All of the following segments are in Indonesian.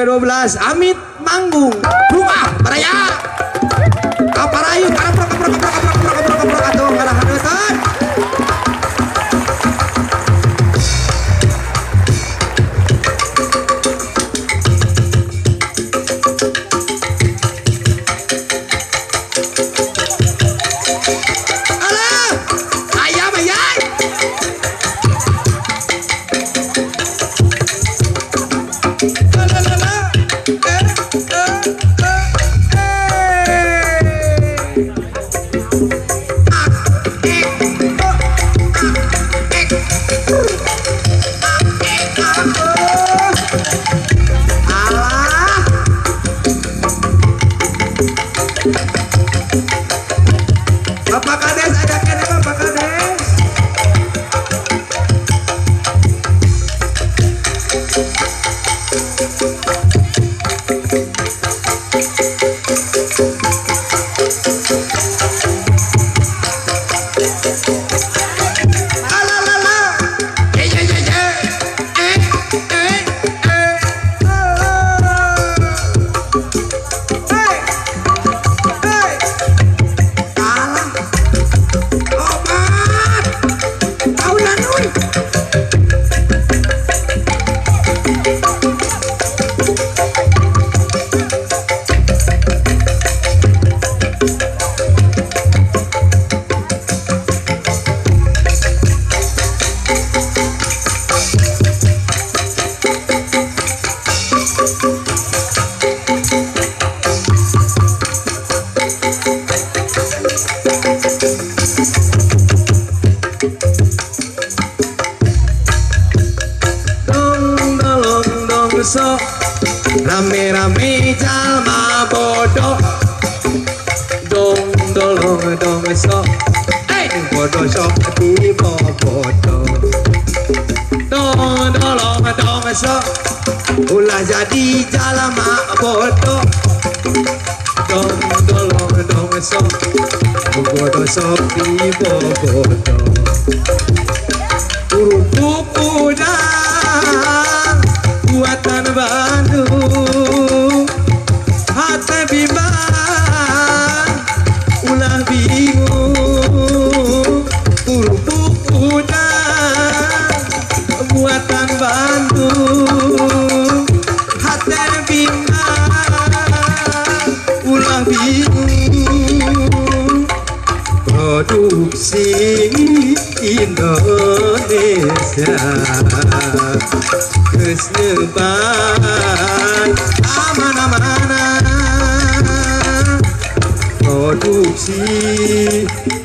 2012 Amit manggung rumah Baraya kaparayu kaprok atuh ngarahaneun Bapak Kades ada kene Bapak Kades. Rame-rame jalma bodoh dong dolong dong so bodoh sok di bodoh dong dolong dong so ulah jadi jalma bodoh dong dolong dong so bodoh sok di bodoh urut udang buatan Bandung hati bimbang ulah bingung kerupuk udang buatan Bandung hati bimbang ulah bingung produksi Indonesia geus nyebar aman-amana produksi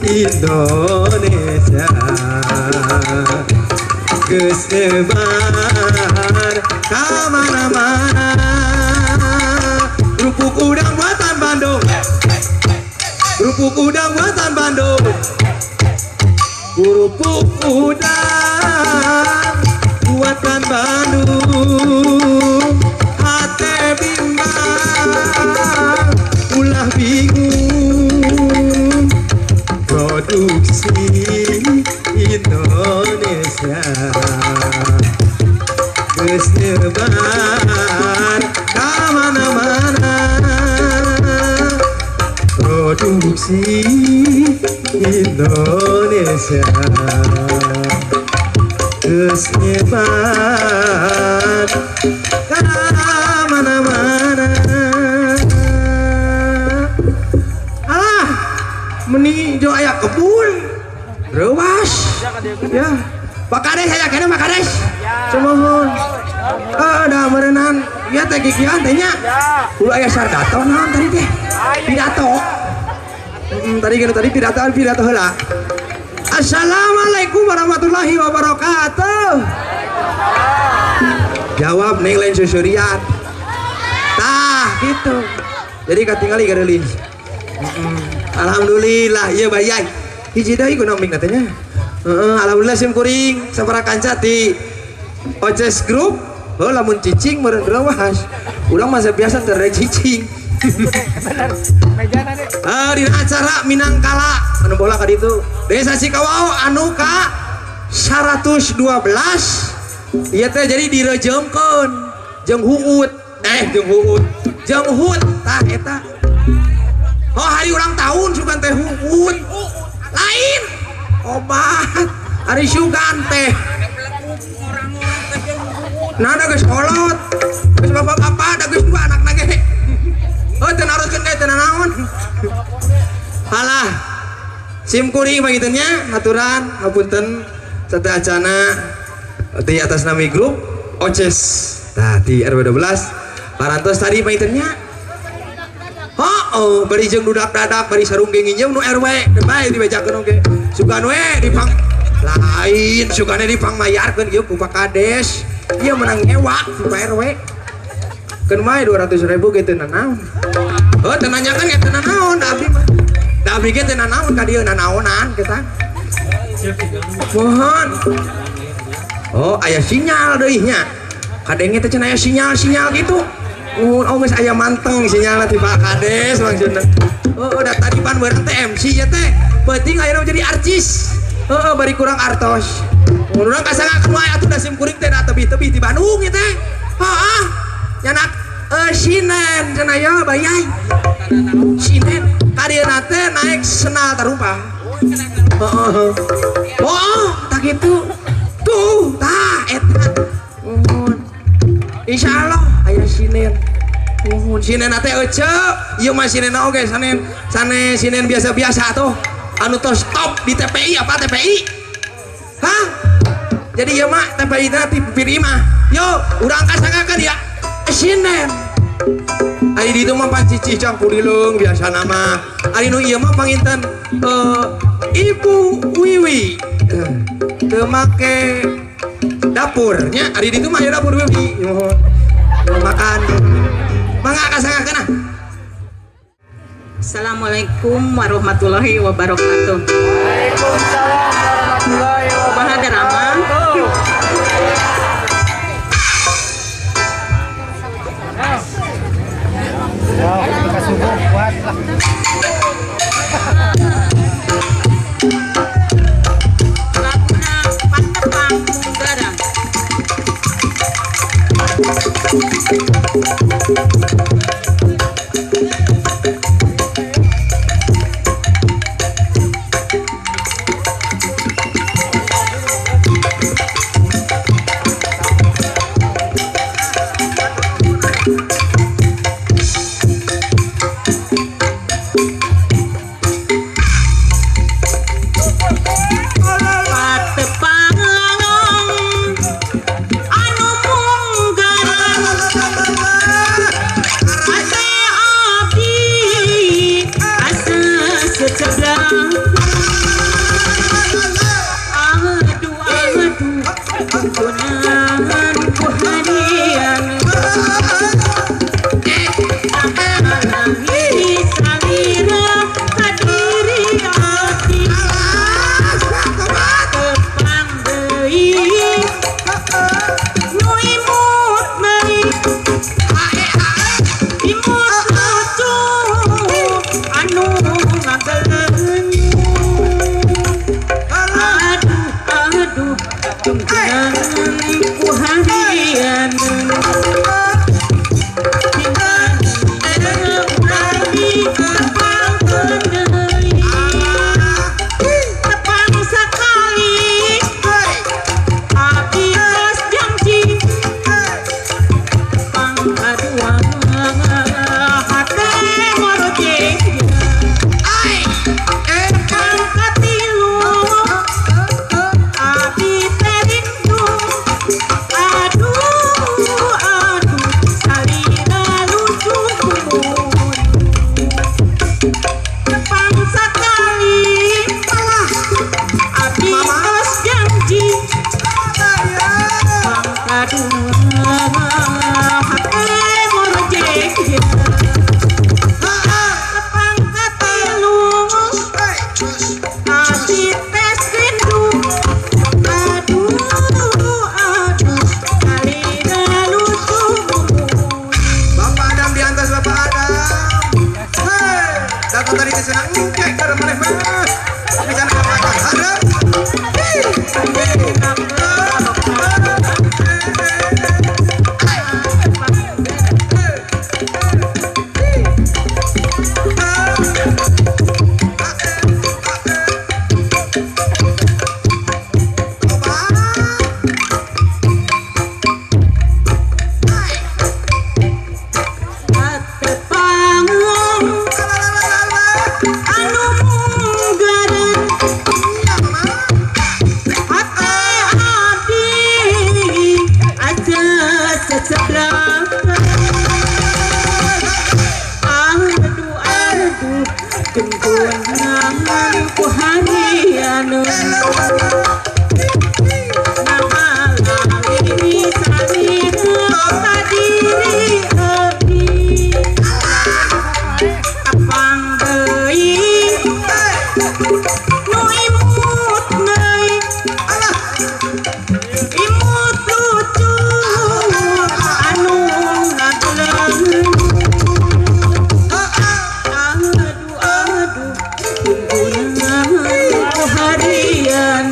Indonesia geus nyebar aman-amana kerupuk udang buatan Bandung kerupuk udang buatan Bandung kerupuk udang buatan Bandung hati bimbang ulah bingung produksi Indonesia geus nyebar kamana-mana produksi Indonesia geus nyebar kamana-mana. Alah meni jo aya kebun rewas ya Pak Kades saya kena Pak Kades cumohon ada merenang ya teh kikian tehnya ulah aya sardato naon tadi teh pidato tadi pidato heula. Assalamualaikum warahmatullahi wabarakatuh. Jawab neng lain susuriat. Tah gitu. Jadi katingali gadeulin. Alhamdulillah ieu bayai. Hiji deui kunaon ming teh nya. Alhamdulillah sim kuring sabaraha kanca ti OCS Group. Oh lamun cicing meureun gerawas. Urang mah biasa teu rek cicing. Bener. Mejana deh. Dina acara Minangkala anu bola ka ditu. Desa Cikawao anu ka 112. Ieu teh jadi direjemkeun jeung Huut jeung Hud tah eta. Oh hari ulang tahun sugan teh Hud lain obat hari sugan teh nah ada geus kolot geus bapak-bapak ada geus dua anak nage oh teu naroskeun teh teu naon halah sim kuring bagiteun nya aturan hapunten sateuacana di atas nama grup OCES nah di RW 12 parantos tadi bagiteun nya oh bari jeung dudak dadak bari sarung genginjeun nu RW bae dibejakeun oge sugan we dipang lain sugane dipangmayarkeun ieu ku Pak Kades ieu menang nyewa di Pak RW keun wae 200.000 ge teu nanaon oh teu nanyakeun ge teu nanaon abdi mah da abdi ge teu nanaon ka dieu nanaonan kita mohon oh aya sinyal deui nya kadenge teh cenah aya sinyal gitu oh geus aya manteng sinyalna ti Pak Kades maksudna oh udah tadi pan bareng teh MC ya teh penting ayeuna jadi artis bari kurang artos urang kasangakeun wae atuh da sim kuring teh da tebih-tebih di Bandung ya teh heeh nyanak sinen cenah ya bayai sinen kadieuna teh naik senal tarumpah heeh oh tak gitu tuh tah eta insyaallah aya sinen sinen teh ece ieu mah sinen oge sanes sinen biasa-biasa tuh anu tos stop di TPI apa TPI hah jadi ieu mah TPI teh ti PPI mah yo urang kasangakeun ya sinen ari ditu mah pancicih campur dileung biasa nama ari nu ieu mah panginten Ibu Wiwi teu make dapurnya ari ditu mah dapur Wiwi makan mangga kasangakeun. Assalamualaikum warahmatullahi wabarakatuh. Waalaikumsalam warahmatullahi Bahagia Rama. Laguna Pantepang Munggara. nu imut deui imut lucu anu ngageuleuh aduh tunggunan harian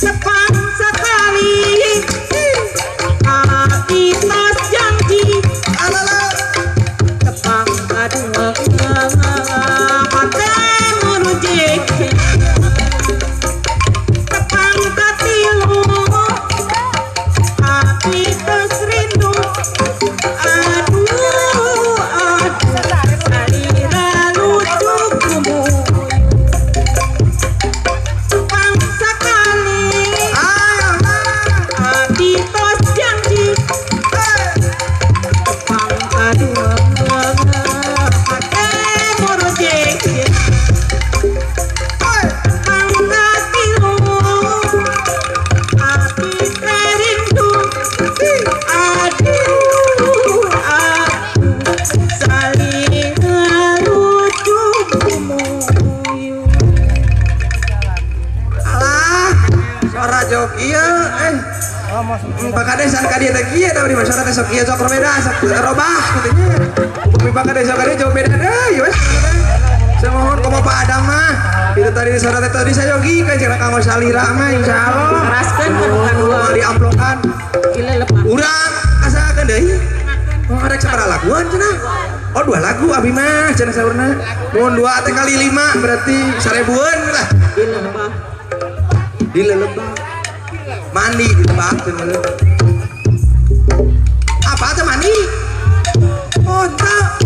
Tepang sekali hati tas janji tepang kadua hati merujik tepang katilu hati tas rindu aduh salira lucu kumuh tepang sekali hati tos janji tepang kadua hati merujik tepang katilu hati terindu aduh salira lucu kumuh Alah, suara joki ya, Pakades ka dia teh kieu da di masyarakat sok kieu sok berbeda sok robah katanya. Bumi pakades sok dia jauh beda deui wes. Saya mohon komo Pak Adam mah. Itu tadi suara tadi saya jogi ka cenah kamu salira mah insyaallah. keraskeun kadua Mau diamplokan. gila lepah Urang asalkan deui. Oh ada sabaraha laguan cenah? Oh 2 lagu abi mah cenah saurna. Mun 2 teh kali 5 berarti 1000-an lah. gila lepah Di lelebak mandi di lebak apa tuh mandi oh tak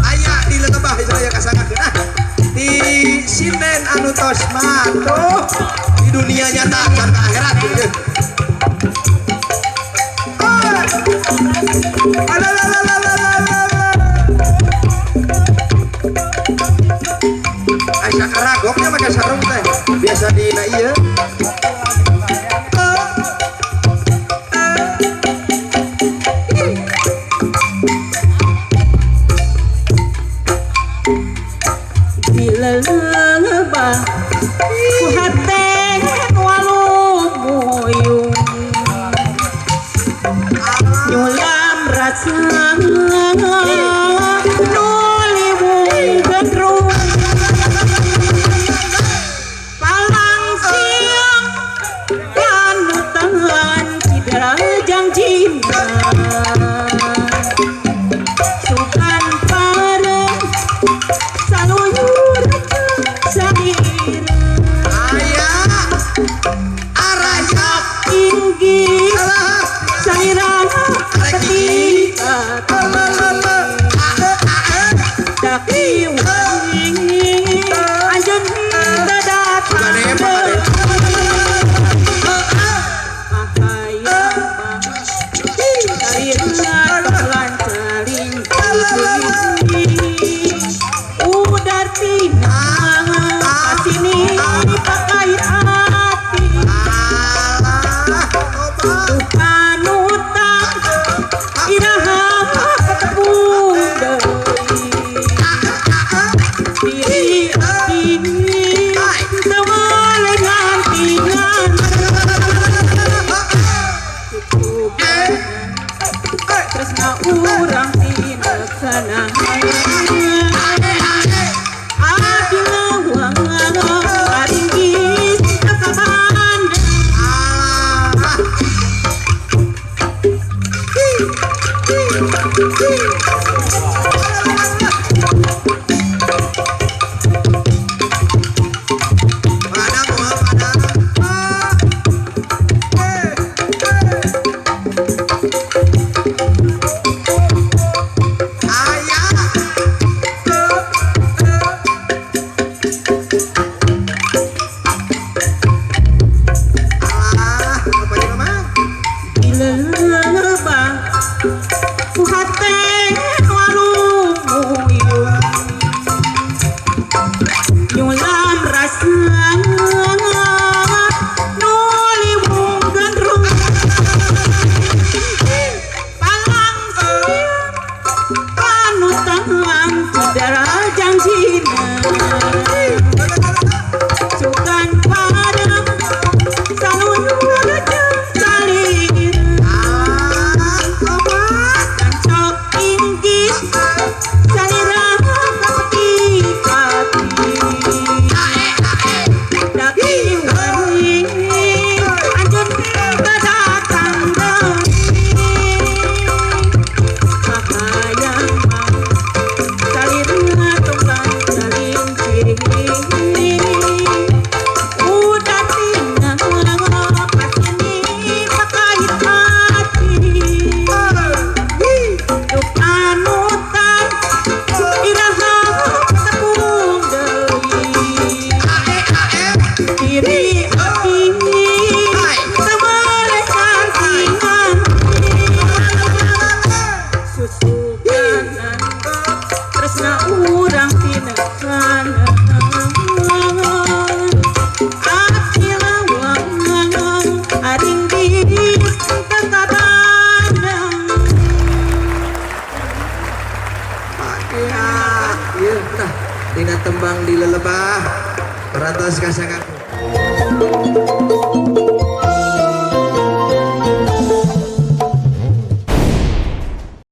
ayah di lelebak saya kasangakeun di sinden anu tos matuh di dunia nyata dan akhirat gitu. Aisyah karagoknya pakai sarung teh biasa di na ieu gila lepah ku hate walumuyung nyulam rasa nuliwung gendrung palang siang panutan cidra janjina sukan pareng saluyur sabir ayah araya tinggi sairana ketika daki wing anjeun dadatang ahayang sairna lancaring udartina kasini pakai hati panutan iraha ketepung deui diri ini tewale ngantingan tresna urang tineksana adi lawang aringgis kekaban kembang di lelebah. Perantos kasangaku.